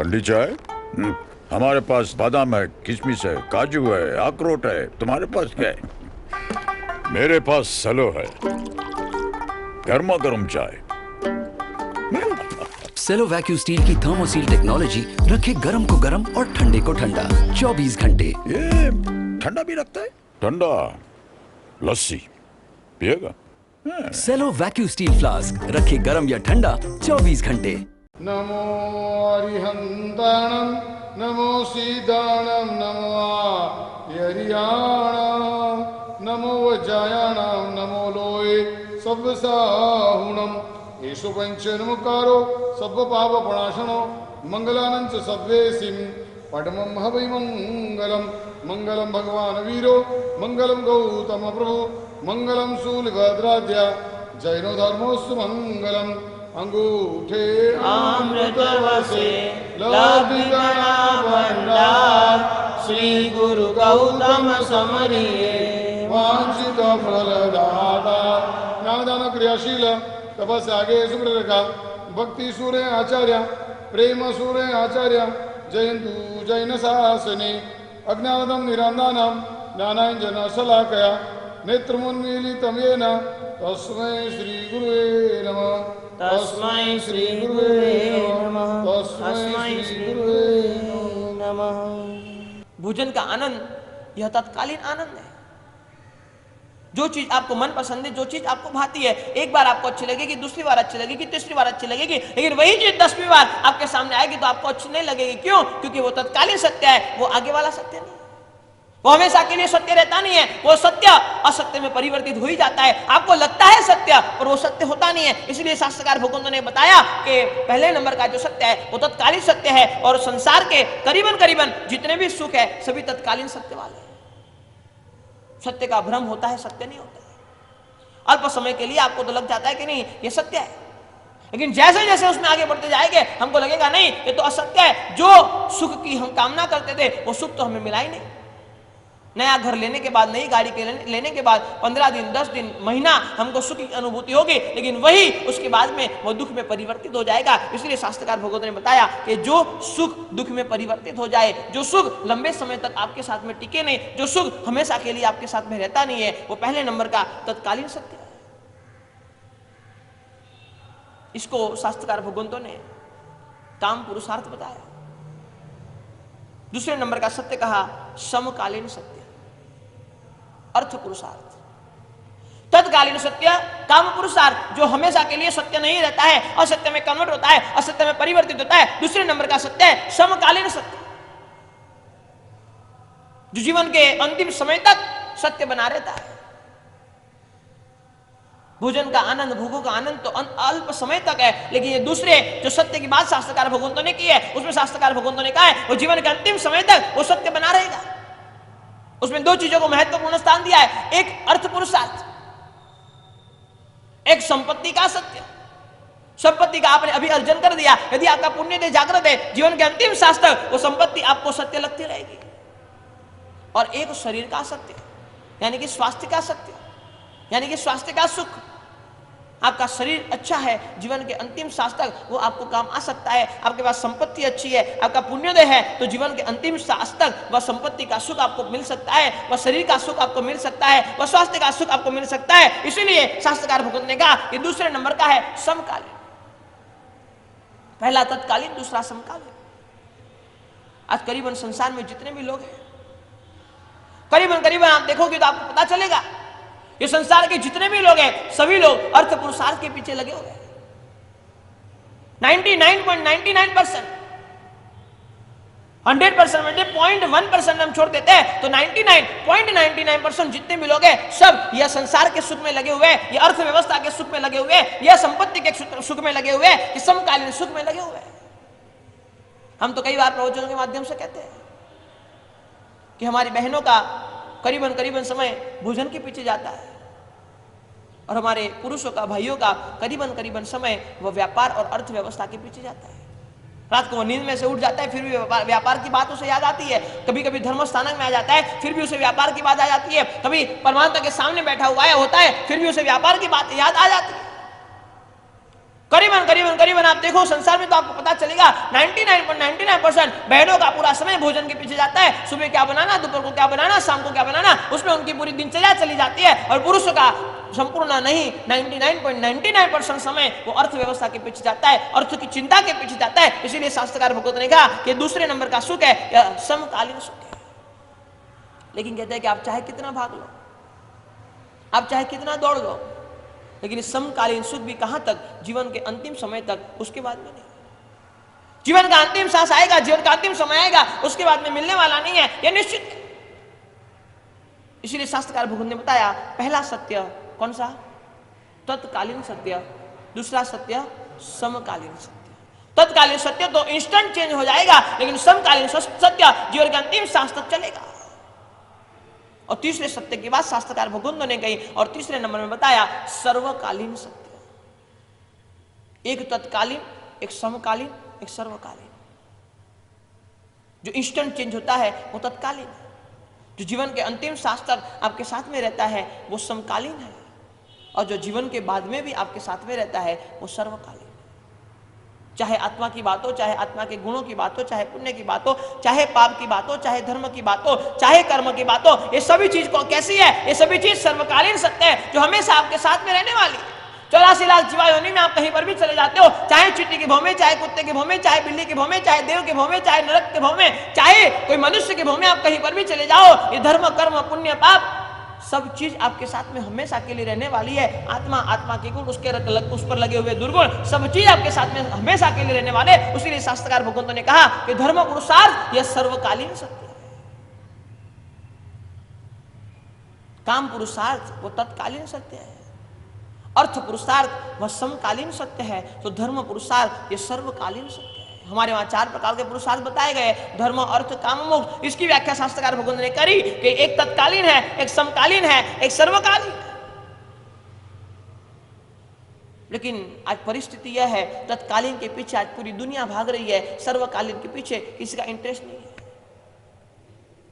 ठंडी चाय? हमारे पास बादाम है, किशमिश है, काजू है, अखरोट है। तुम्हारे पास क्या है? मेरे पास सेलो है, गर्मा गर्म चाय। सेलो वैक्यू स्टील की थर्मोसील टेक्नोलॉजी रखे गर्म को गर्म और ठंडे को ठंडा 24 घंटे। ये ठंडा भी रखता है? ठंडा लस्सी पिएगा? सेलो वैक्यू स्टील फ्लास्क रखे गर्म या ठंडा 24 घंटे। नमो अरिहंताणं नमो सीताणं नमो यरियाणं नमो वज्रायाणं नमो लोये सब्बसाहुणं येषु पंचनमुकारो सब्ब पाप प्रणाशनो मंगलानंच सब्वेसिं पडमं हवै मंगलम मंगलम भगवान वीरो मंगलम गौतम प्रभु मंगलम शूलभद्राद्या जैनो धर्मोस्तु मंगलम अंगूठे अमृत वसे लौकिकना भंडार श्री गुरु गौतम समरिये वांछित फलदाता ज्ञानदान क्रियाशील तपस्या आगे सुप्ररेखा भक्ति सूर्य आचार्य प्रेम सूर्य आचार्य जयंतु जैन शासने अज्ञानदम निरांदानम ज्ञानांजन शलाकया नेत्रमुन्मीलितं येन तस्मै श्री गुरुवे नमः तस्मै श्री गुरुवे नमः तस्मै श्री गुरुवे नमः। भोजन का आनंद यह तत्कालीन आनंद है। जो चीज आपको मन पसंद है, जो चीज आपको भाती है, एक बार आपको अच्छी लगेगी, दूसरी बार अच्छी लगेगी, तीसरी बार अच्छी लगेगी, लेकिन वही चीज 10वीं बार आपके सामने आएगी तो आपको अच्छी नहीं लगेगी। क्यों? क्योंकि वो तत्कालीन सत्य है, वो आगे वाला सत्य नहीं है। वो हमेशा के लिए सत्य रहता नहीं है। वो सत्य असत्य में परिवर्तित हो ही जाता है। आपको लगता है सत्य पर वो सत्य होता नहीं है। इसलिए शास्त्रकार भगवंतों ने बताया कि पहले नंबर का जो सत्य है वो तत्कालीन सत्य है, और संसार के करीबन करीबन जितने भी सुख है सभी तत्कालीन सत्य वाले हैं। सत्य का भ्रम होता है, सत्य नहीं होता है। अल्प समय के लिए आपको तो लग जाता है कि नहीं ये सत्य है, लेकिन जैसे जैसे उसमें आगे बढ़ते जाएंगे हमको लगेगा नहीं ये तो असत्य है। जो सुख की हम कामना करते थे वो सुख तो हमें मिला ही नहीं। नया घर लेने के बाद, नई गाड़ी के लेने के बाद 15 दिन, 10 दिन, महीना हमको सुख की अनुभूति होगी, लेकिन वही उसके बाद में वो दुख में परिवर्तित हो जाएगा। इसलिए शास्त्रकार भगवत ने बताया कि जो सुख दुख में परिवर्तित हो जाए, जो सुख लंबे समय तक आपके साथ में टिके नहीं, जो सुख हमेशा के लिए आपके साथ में रहता नहीं है, वो पहले नंबर का तत्कालीन सत्य है। इसको शास्त्रकार भगवंतों ने काम पुरुषार्थ बताया। दूसरे नंबर का सत्य कहा समकालीन सत्य, अर्थ पुरुषार्थ। तत्कालीन सत्य काम पुरुषार्थ जो हमेशा के लिए सत्य नहीं रहता है, असत्य में कन्वर्ट होता है, असत्य में परिवर्तित होता है। दूसरे नंबर का सत्य है समकालीन सत्य, जो जीवन के अंतिम समय तक सत्य बना रहता है। भोजन का आनंद, भोगों का आनंद तो अल्प समय तक है, लेकिन ये दूसरे जो सत्य की बात शास्त्रकार भगवंतों ने की है, उसमें शास्त्रकार भगवंतों ने कहा है वो जीवन के अंतिम समय तक वो सत्य बना रहेगा। उसमें दो चीजों को महत्वपूर्ण स्थान दिया है, एक अर्थ पुरुषार्थ, एक संपत्ति का सत्य। संपत्ति का आपने अभी अर्जन कर दिया, यदि आपका पुण्य दे जागृत है, जीवन के अंतिम सांस तक वो संपत्ति आपको सत्य लगती रहेगी। और एक शरीर का सत्य, यानी कि स्वास्थ्य का सत्य, यानी कि स्वास्थ्य का सुख। आपका शरीर अच्छा है, जीवन के अंतिम सांस तक वो आपको काम आ सकता है। आपके पास संपत्ति अच्छी है, आपका पुण्योदय है, तो जीवन के अंतिम सांस तक वह संपत्ति का सुख आपको मिल सकता है, वह शरीर का सुख आपको मिल सकता है, वह स्वास्थ्य का सुख आपको मिल सकता है। इसीलिए शास्त्रकार भगवंत ने कहा ये दूसरे नंबर का है समकालीन। पहला तत्कालीन, दूसरा समकालीन। आज करीबन संसार में जितने भी लोग हैं, करीबन आप देखोगे तो आपको पता चलेगा ये संसार के जितने भी लोग हैं सभी लोग अर्थ पुरुषार्थ के पीछे लगे हुए हैं। 99.99%, 100% में 0.1% हम छोड़ देते हैं तो 99.99% जितने भी लोग हैं सब यह संसार के सुख में लगे हुए हैं, यह अर्थव्यवस्था के सुख में लगे हुए हैं, यह संपत्ति के सुख में लगे हुए हैं, कि समकालीन सुख में लगे हुए हैं। हम तो कई बार प्रवचनों के माध्यम से कहते हैं कि हमारी बहनों का करीबन समय भोजन के पीछे जाता है, और हमारे पुरुषों का, भाइयों का करीबन समय वह व्यापार और अर्थव्यवस्था के पीछे जाता है। रात को वो नींद में से उठ जाता है, फिर भी व्यापार की बात उसे याद आती है। कभी कभी धर्म स्थानक में आ जाता है, फिर भी उसे व्यापार की बात आ जाती है। कभी परमात्मा के सामने बैठा हुआ होता है, फिर भी उसे व्यापार की बात याद आ जाती है। करीबन करीबन करीबन आप देखो संसार में तो आपको पता चलेगा 99.99% बहनों का पूरा समय भोजन के पीछे जाता है। सुबह क्या बनाना, दोपहर को क्या बनाना, शाम को क्या बनाना, उसमें उनकी पूरी दिनचर्या चली जाती है। और पुरुषों का संपूर्ण नहीं 99.99% समय वो अर्थव्यवस्था के पीछे जाता है, अर्थ की चिंता के पीछे जाता है। इसीलिए शास्त्रकार भगवत ने कहा कि दूसरे नंबर का सुख है यह समकालीन सुख है। लेकिन कहते हैं कि आप चाहे कितना भाग लो, आप चाहे कितना दौड़ लो, लेकिन इस समकालीन सुख भी कहां तक, जीवन के अंतिम समय तक, उसके बाद में नहीं। जीवन का अंतिम सांस आएगा, जीवन का अंतिम समय आएगा, उसके बाद में मिलने वाला नहीं है, यह निश्चित है। इसीलिए शास्त्रकार भगवान ने बताया पहला सत्य कौन सा, तत्कालीन सत्य, दूसरा सत्य समकालीन सत्य। तत्कालीन सत्य तो इंस्टेंट चेंज हो जाएगा, लेकिन समकालीन सत्य जीवन के अंतिम सांस तक चलेगा। और तीसरे सत्य की बात शास्त्रकार भगवंत ने कही और तीसरे नंबर में बताया सर्वकालीन सत्य। एक तत्कालीन, एक समकालीन, एक सर्वकालीन। जो इंस्टेंट चेंज होता है वो तत्कालीन है, जो जीवन के अंतिम सांस तक आपके साथ में रहता है वो समकालीन है, और जो जीवन के बाद में भी आपके साथ में रहता है वो सर्वकालीन। चाहे आत्मा की बात हो, चाहे आत्मा के गुणों की बात हो, चाहे पुण्य की बात हो, चाहे पाप की बात हो, चाहे धर्म की बात हो, चाहे कर्म की बात हो, ये सभी चीज को कैसी है, ये सभी चीज सर्वकालीन सत्य है, जो हमेशा आपके साथ में रहने वाली है। 84 लाख जीवा योनि में आप कहीं पर भी चले जाते हो, चाहे चींटी के भौं में, चाहे कुत्ते के भौं में, चाहे बिल्ली के भौं में, चाहे देव के भौं में, चाहे नरक के भौं में, चाहे कोई मनुष्य के भौं में, आप कहीं पर भी चले जाओ, ये धर्म कर्म पुण्य पाप सब चीज आपके साथ में हमेशा के लिए रहने वाली है। आत्मा, आत्मा के गुण, उस पर लगे हुए दुर्गुण, सब चीज आपके साथ में हमेशा के लिए रहने वाले। उसीलिए शास्त्रकार भगवंत ने कहा कि धर्म पुरुषार्थ यह सर्वकालीन सत्य है, काम पुरुषार्थ वो तत्कालीन सत्य है, अर्थ पुरुषार्थ वह समकालीन सत्य है, तो धर्म पुरुषार्थ यह सर्वकालीन सत्य है। हमारे वहां 4 प्रकार के पुरुषार्थ बताए गए, धर्म, अर्थ, काम, मोक्ष। इसकी व्याख्या शास्त्रकार भगवंत ने करी कि एक तत्कालीन है, एक समकालीन है, एक सर्वकालीन है। लेकिन आज परिस्थिति यह है, तत्कालीन के पीछे आज पूरी दुनिया भाग रही है, सर्वकालीन के पीछे किसी का इंटरेस्ट नहीं है।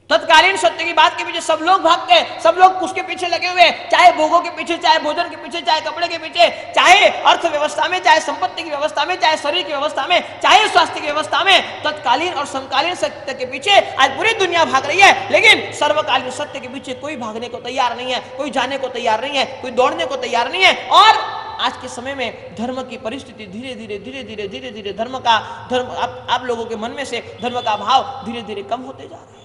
तत्कालीन सत्य की बात के पीछे सब लोग भागते हैं, सब लोग उसके पीछे लगे हुए, चाहे भोगों के पीछे, चाहे भोजन के पीछे, चाहे कपड़े के पीछे, चाहे अर्थव्यवस्था में, चाहे संपत्ति की व्यवस्था में, चाहे शरीर की व्यवस्था में, चाहे स्वास्थ्य की व्यवस्था में। तत्कालीन और समकालीन सत्य के पीछे आज पूरी दुनिया भाग रही है, लेकिन सर्वकालीन सत्य के पीछे कोई भागने को तैयार नहीं है, कोई जाने को तैयार नहीं है, कोई दौड़ने को तैयार नहीं है। और आज के समय में धर्म की परिस्थिति धीरे धीरे धीरे धीरे धीरे धीरे धर्म आप लोगों के मन में से धर्म का भाव धीरे धीरे कम होते जा रहा है।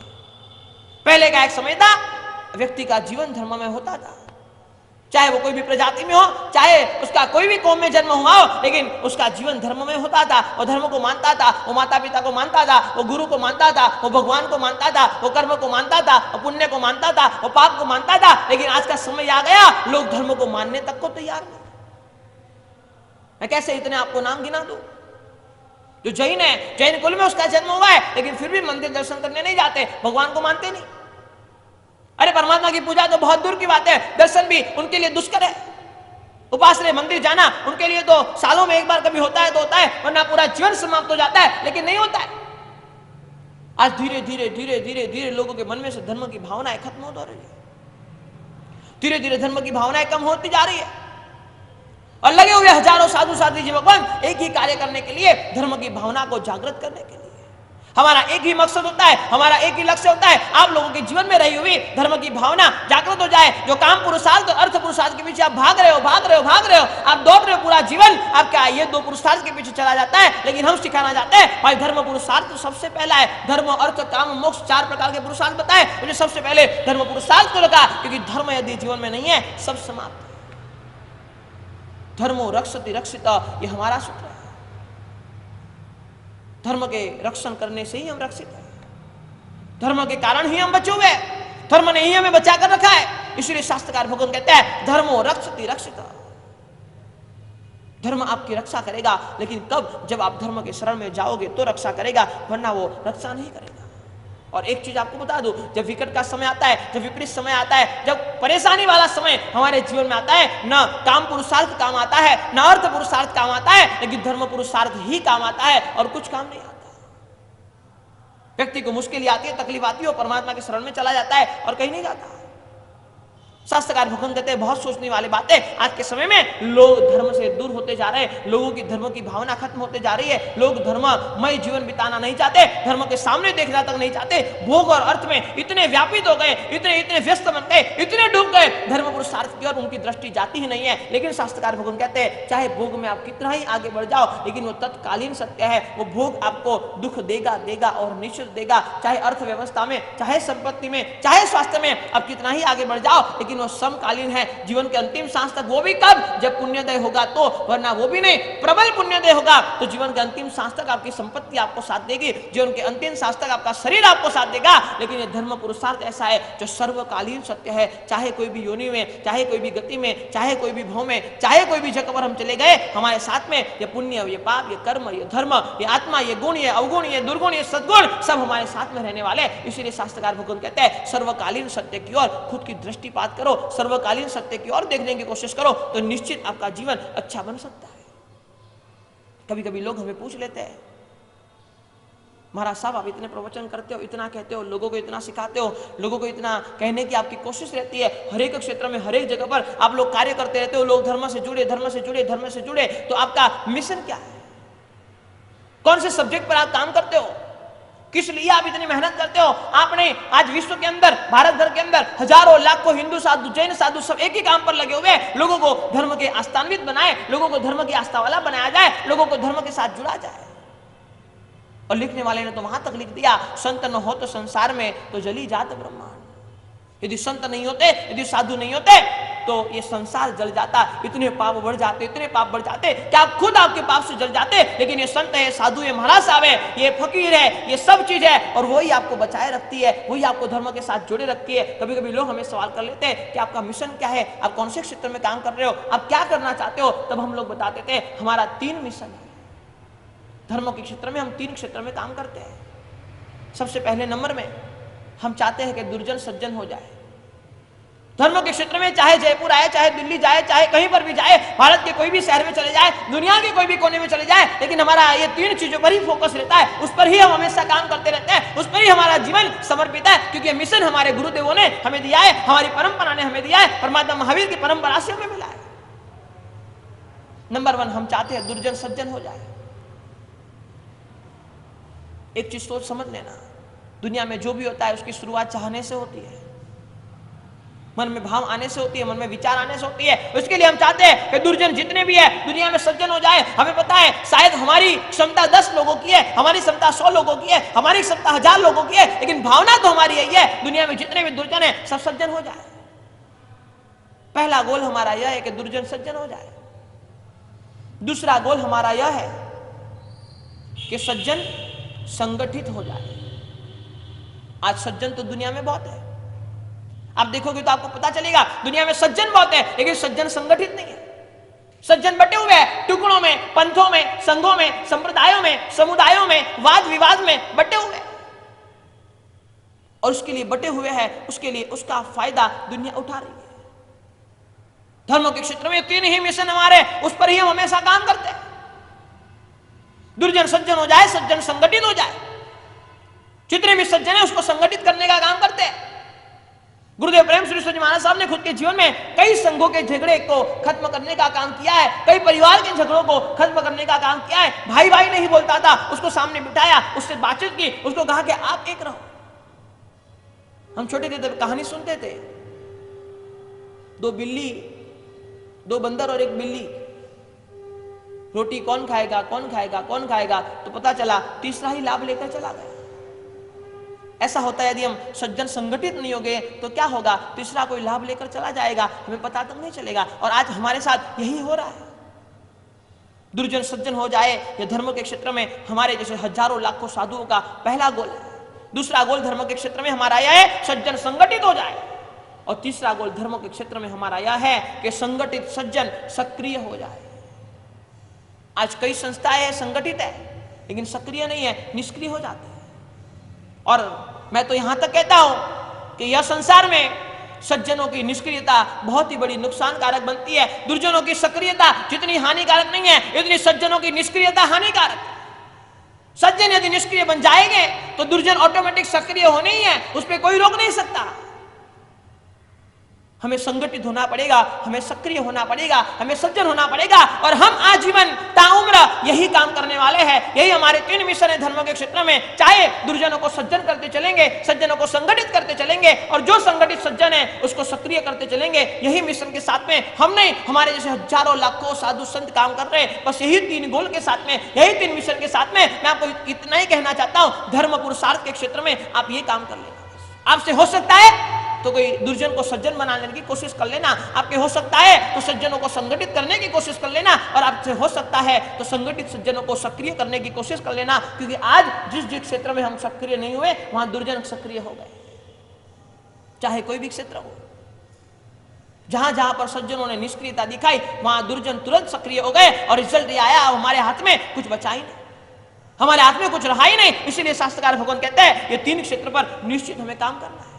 पहले का एक समय था, व्यक्ति का जीवन धर्म में होता था, चाहे वो कोई भी प्रजाति में हो, चाहे उसका कोई भी कौम में जन्म हुआ हो, लेकिन उसका जीवन धर्म में होता था। वो धर्म को मानता था, वो माता पिता को मानता था, वो गुरु को मानता था, वो भगवान को मानता था, वो कर्म को मानता था, वो पुण्य को मानता था, वो पाप को मानता था। लेकिन आज का समय आ गया, लोग धर्म को मानने तक को तैयार नहीं। मैं कैसे इतने आपको नाम गिना दूं? जो जैन है, जैन कुल में उसका जन्म हुआ है, लेकिन फिर भी मंदिर दर्शन करने नहीं जाते, भगवान को मानते नहीं। अरे परमात्मा की पूजा तो बहुत दूर की बात है, दर्शन भी उनके लिए दुष्कर है। उपासना मंदिर जाना उनके लिए तो सालों में एक बार कभी होता है तो होता है, वरना पूरा जीवन समाप्त हो जाता है, लेकिन नहीं होता है। आज धीरे धीरे धीरे धीरे धीरे लोगों के मन में से धर्म की भावनाएं खत्म हो रही है, धीरे धीरे धर्म की भावनाएं कम होती जा रही है, और लगे हुए हजारों साधु साध्वी जीवक एक ही कार्य करने के लिए, धर्म की भावना को जागृत करने के लिए। हमारा एक ही मकसद होता है, हमारा एक ही लक्ष्य होता है, आप लोगों के जीवन में रही हुई धर्म की भावना जागृत हो जाए। जो काम पुरुषार्थ और अर्थ पुरुषार्थ के पीछे आप भाग रहे हो, आप दौड़ रहे हो पूरा जीवन, आपका ये 2 पुरुषार्थ के पीछे चला जाता है। लेकिन हम सिखाना चाहते हैं भाई धर्म पुरुषार्थ तो सबसे पहला है। धर्म, अर्थ, काम, मोक्ष 4 प्रकार के पुरुषार्थ बताए, मुझे सबसे पहले धर्म पुरुषार्थ को लगा, क्योंकि धर्म यदि जीवन में नहीं है सब समाप्त। धर्मो रक्षति रक्षिता, ये हमारा सूत्र है। धर्म के रक्षण करने से ही हम रक्षित हैं, धर्म के कारण ही हम बचे हुए हैं, धर्म ने ही हमें बचा कर रखा है। इसलिए शास्त्रकार भगवान कहते हैं धर्मो रक्षति रक्षिता, धर्म आपकी रक्षा करेगा। लेकिन कब? जब आप धर्म के शरण में जाओगे तो रक्षा करेगा, वरना वो रक्षा नहीं करेगा। और एक चीज आपको बता दूं, जब विकट का समय आता है, जब विपरीत समय आता है, जब परेशानी वाला समय हमारे जीवन में आता है, न काम पुरुषार्थ काम आता है, न अर्थ पुरुषार्थ काम आता है, लेकिन धर्म पुरुषार्थ ही काम आता है, और कुछ काम नहीं आता। व्यक्ति को मुश्किल आती है, तकलीफ आती है, और परमात्मा के शरण में चला जाता है और कहीं नहीं जाता। शास्त्रकार भगवान कहते हैं बहुत सोचने वाली बातें। आज के समय में लोग धर्म से दूर होते जा रहे हैं, लोगों की धर्म की भावना खत्म होते जा रही है, लोग धर्ममय जीवन बिताना नहीं चाहते, धर्म के सामने देखना तक नहीं चाहते, भोग और अर्थ में इतने व्यापित हो गए, इतने व्यस्त बन गए, इतने डूब गए, धर्म पुरुषार्थ की ओर उनकी दृष्टि जाती ही नहीं है। लेकिन शास्त्रकार भगवान कहते हैं चाहे भोग में आप कितना ही आगे बढ़ जाओ, लेकिन वो तत्कालीन सत्य है। वो भोग आपको दुख देगा और निश्चित देगा। चाहे अर्थव्यवस्था में, चाहे संपत्ति में, चाहे स्वास्थ्य में आप कितना ही आगे बढ़ जाओ, लेकिन वो समकालीन है। जीवन के अंतिम सांस तक, वो भी कब, जब पुण्योदय होगा तो, वरना वो भी नहीं। प्रबल पुण्योदय होगा तो जीवन के अंतिम सांस तक आपकी संपत्ति आपको साथ देगी, जीवन के अंतिम सांस तक आपका शरीर आपको साथ देगा। लेकिन ये धर्म पुरुषार्थ ऐसा है जो सर्वकालीन सत्य है। चाहे कोई भी योनि में, चाहे कोई भी गति में, चाहे कोई भी भाव में, चाहे कोई भी जगह पर हम चले गए, हमारे साथ में ये पुण्य, ये पाप, ये कर्म, ये धर्म, ये आत्मा, ये गुण, ये अवगुण, ये दुर्गुण, ये सद्गुण सब हमारे साथ में रहने वाले। इसीलिए शास्त्रकार भगवान कहते हैं सर्वकालीन सत्य की ओर खुद की दृष्टिपात करो, सर्वकालीन सत्य की ओर देखने की कोशिश करो, तो निश्चित आपका जीवन अच्छा बन सकता है। कभी कभी लोग हमें पूछ लेते हैं, महाराज साहब आप इतने प्रवचन करते हो, इतना कहते हो, लोगों को इतना सिखाते हो, लोगों को इतना कहने की आपकी कोशिश रहती है, हर एक क्षेत्र में, हर एक जगह पर आप लोग कार्य करते रहते हो, लोग धर्म से जुड़े, धर्म से जुड़े, धर्म से जुड़े, तो आपका मिशन क्या है? कौन से सब्जेक्ट पर आप काम करते हो? किस लिए आप इतनी मेहनत करते हो? आपने आज विश्व के अंदर, भारत भर के अंदर हजारों लाखों हिंदू साधु, जैन साधु सब एक ही काम पर लगे हुए हैं, लोगों को धर्म के आस्थान्वित बनाए, लोगों को धर्म की आस्था वाला बनाया जाए, लोगों को धर्म के साथ जुड़ा जाए। और लिखने वाले ने तो वहां तक लिख दिया, संत न हो तो संसार में तो जली जात ब्रह्मांड। यदि संत नहीं होते, यदि साधु नहीं होते, तो ये संसार जल जाता। इतने पाप बढ़ जाते, इतने पाप बढ़ जाते कि आप खुद आपके पाप से जल जाते। लेकिन ये संत है, साधु है, महाराज साहब है, ये फकीर है, ये सब चीज है, और वही आपको बचाए रखती है, वही आपको धर्म के साथ जोड़े रखती है। कभी कभी लोग हमें सवाल कर लेते हैं कि आपका मिशन क्या है, आप कौन से क्षेत्र में काम कर रहे हो, आप क्या करना चाहते हो? तब हम लोग बताते थे हमारा 3 मिशन है। धर्म के क्षेत्र में हम 3 क्षेत्र में काम करते हैं। सबसे पहले नंबर में हम चाहते हैं कि दुर्जन सज्जन हो जाए। धर्म के क्षेत्र में चाहे जयपुर आए, चाहे दिल्ली जाए, चाहे कहीं पर भी जाए, भारत के कोई भी शहर में चले जाए, दुनिया के कोई भी कोने में चले जाए, लेकिन हमारा ये 3 चीजों पर ही फोकस रहता है, उस पर ही हम हमेशा काम करते रहते हैं, उस पर ही हमारा जीवन समर्पित है। क्योंकि ये मिशन हमारे गुरुदेवों ने हमें दिया है, हमारी परंपरा ने हमें दिया है, परमात्मा महावीर की परंपरा से हमें मिला है। नंबर 1 हम चाहते हैं दुर्जन सज्जन हो जाए। एक चीज सोच समझ लेना, दुनिया में जो भी होता है उसकी शुरुआत चाहने से होती है, मन में भाव आने से होती है, मन में विचार आने से होती है। उसके लिए हम चाहते हैं कि दुर्जन जितने भी है दुनिया में सज्जन हो जाए। हमें पता है शायद हमारी क्षमता 10 लोगों की है, हमारी क्षमता 100 लोगों की है, हमारी क्षमता 1000 लोगों की है, लेकिन भावना तो हमारी यही है दुनिया में जितने भी दुर्जन है सब सज्जन हो जाए। पहला गोल हमारा यह है कि दुर्जन सज्जन हो जाए। दूसरा गोल हमारा यह है कि सज्जन संगठित हो जाए। आज सज्जन तो दुनिया में बहुत है, आप देखोगे तो आपको पता चलेगा दुनिया में सज्जन बहुत है, लेकिन सज्जन संगठित नहीं है। सज्जन बटे हुए हैं टुकड़ों में, पंथों में, संघों में, संप्रदायों में, समुदायों में, वाद विवाद में बटे हुए हैं, और उसके लिए बटे हुए हैं, उसके लिए उसका फायदा दुनिया उठा रही है। धर्म के क्षेत्र में 3 ही मिशन हमारे, उस पर ही हम हमेशा काम करते हैं। दुर्जन सज्जन हो जाए, सज्जन संगठित हो जाए। जितने भी सज्जन है उसको संगठित करने का काम करते हैं। गुरुदेव प्रेम श्री सूर्य महाराज साहब ने खुद के जीवन में कई संघों के झगड़े को खत्म करने का काम किया है, कई परिवार के झगड़ों को खत्म करने का काम किया है। भाई भाई नहीं बोलता था, उसको सामने बिठाया, उससे बातचीत की, उसको कहा कि आप एक रहो। हम छोटे थे तब कहानी सुनते थे, 2 बिल्ली, 2 बंदर और 1 बिल्ली, रोटी कौन खाएगा, कौन खाएगा, कौन खाएगा, तो पता चला तीसरा ही लाभ लेकर चला गया। ऐसा होता है यदि हम सज्जन संगठित नहीं होंगे तो क्या होगा, तीसरा कोई लाभ लेकर चला जाएगा, हमें पता तक नहीं चलेगा। और आज हमारे साथ यही हो रहा है। दुर्जन सज्जन हो जाए, यह धर्म के क्षेत्र में हमारे जैसे हजारों लाखों साधुओं का पहला गोल है। दूसरा गोल धर्म के क्षेत्र में हमारा यह है सज्जन संगठित हो जाए, और तीसरा गोल धर्म के क्षेत्र में हमारा यह है कि संगठित सज्जन सक्रिय हो जाए। आज कई संस्थाएं संगठित है लेकिन सक्रिय नहीं है, निष्क्रिय हो जाते हैं। और मैं तो यहां तक कहता हूं कि यह संसार में सज्जनों की निष्क्रियता बहुत ही बड़ी नुकसान कारक बनती है। दुर्जनों की सक्रियता जितनी हानिकारक नहीं है, इतनी सज्जनों की निष्क्रियता हानिकारक है। सज्जन यदि निष्क्रिय बन जाएंगे तो दुर्जन ऑटोमेटिक सक्रिय होने ही है, उस पर कोई रोक नहीं सकता। हमें संगठित होना पड़ेगा, हमें सक्रिय होना पड़ेगा, हमें सज्जन होना पड़ेगा और हम आजीवन ताउम्र यही काम करने वाले हैं। यही हमारे 3 मिशन है धर्म के क्षेत्र में। चाहे दुर्जनों को सज्जन करते चलेंगे, सज्जनों को संगठित करते चलेंगे और जो संगठित सज्जन है उसको सक्रिय करते चलेंगे। यही मिशन के साथ में हम नहीं, हमारे जैसे हजारों लाखों साधु संत काम कर रहे हैं। बस यही 3 गोल के साथ में, यही 3 मिशन के साथ में मैं आपको इतना ही कहना चाहता हूं, धर्म पुरुषार्थ के क्षेत्र में आप ये काम कर लेना। आपसे हो सकता है तो कोई दुर्जन को सज्जन बनाने की कोशिश कर लेना, आपके हो सकता है तो सज्जनों को संगठित करने की कोशिश कर लेना और आपसे हो सकता है तो संगठित सज्जनों को सक्रिय करने की कोशिश कर लेना। क्योंकि आज जिस जिस क्षेत्र में हम सक्रिय नहीं हुए वहां दुर्जन सक्रिय हो गए। चाहे कोई भी क्षेत्र हो, जहां जहां पर सज्जनों ने निष्क्रियता दिखाई वहां दुर्जन तुरंत सक्रिय हो गए और रिजल्ट ये आया, हमारे हाथ में कुछ बचा ही नहीं, हमारे हाथ में कुछ रहा ही नहीं। इसीलिए शास्त्रकार भगवान कहते हैं ये 3 क्षेत्र पर निश्चित हमें काम करना है।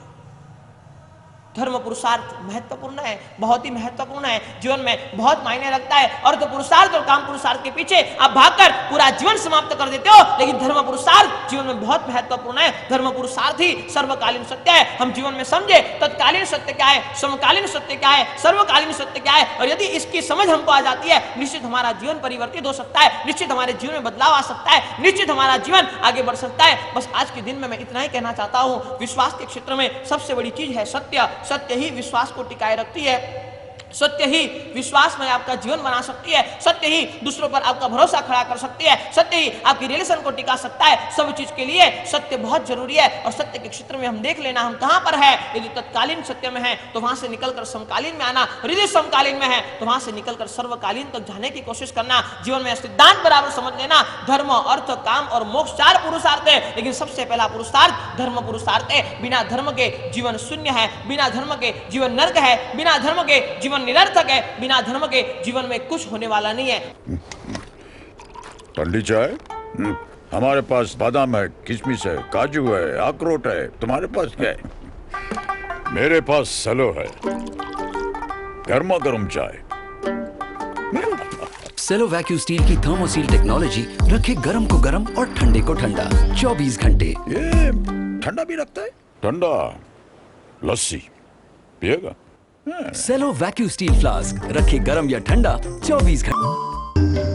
धर्म पुरुषार्थ महत्वपूर्ण है, बहुत ही महत्वपूर्ण है, जीवन में बहुत मायने रखता है। और तो पुरुषार्थ और काम पुरुषार्थ के पीछे आप भागकर पूरा जीवन समाप्त कर देते हो, लेकिन धर्म पुरुषार्थ जीवन में बहुत महत्वपूर्ण है। धर्म पुरुषार्थ ही सर्वकालीन सत्य है। हम जीवन में समझे तत्कालीन सत्य क्या है, समकालीन सत्य क्या है, सर्वकालीन सत्य क्या है, और यदि इसकी समझ हमको आ जाती है, निश्चित हमारा जीवन परिवर्तित हो सकता है, निश्चित हमारे जीवन में बदलाव आ सकता है, निश्चित हमारा जीवन आगे बढ़ सकता है। बस आज के दिन में मैं इतना ही कहना चाहता हूं, विश्वास के क्षेत्र में सबसे बड़ी चीज है सत्य। सत्य ही विश्वास को टिकाए रखती है, सत्य ही विश्वास में आपका जीवन बना सकती है, सत्य ही दूसरों पर आपका भरोसा खड़ा कर सकती है, सत्य ही आपकी रिलेशन को टिका सकता है। सब चीज के लिए सत्य बहुत जरूरी है। और सत्य के क्षेत्र में हम देख लेना हम कहां पर है। यदि तत्कालीन सत्य में है तो वहां से निकलकर समकालीन में आना, यदि समकालीन में है तो वहां से निकलकर सर्वकालीन तक जाने की कोशिश करना। जीवन में सिद्धांत बराबर समझ लेना, धर्म अर्थ काम और मोक्ष 4 पुरुषार्थ है, लेकिन सबसे पहला पुरुषार्थ धर्म पुरुषार्थ है। बिना धर्म के जीवन शून्य है, बिना धर्म के जीवन नर्क है, बिना धर्म के जीवन निरर्थक है, बिना धर्म के जीवन में कुछ होने वाला नहीं है। ठंडी चाय? हमारे पास बादाम है, किशमिश है, काजू है, अखरोट है। तुम्हारे पास क्या है? मेरे पास सलो है, गर्मा गर्म चाय। सेलो वैक्यू स्टील की थर्मोसील टेक्नोलॉजी रखे गर्म को गर्म और ठंडे को ठंडा 24 घंटे। ये ठंडा भी रखता है? ठंडा लस्सी पिएगा? सेलो वैक्यू स्टील फ्लास्क रखे गर्म या ठंडा 24 घंटे।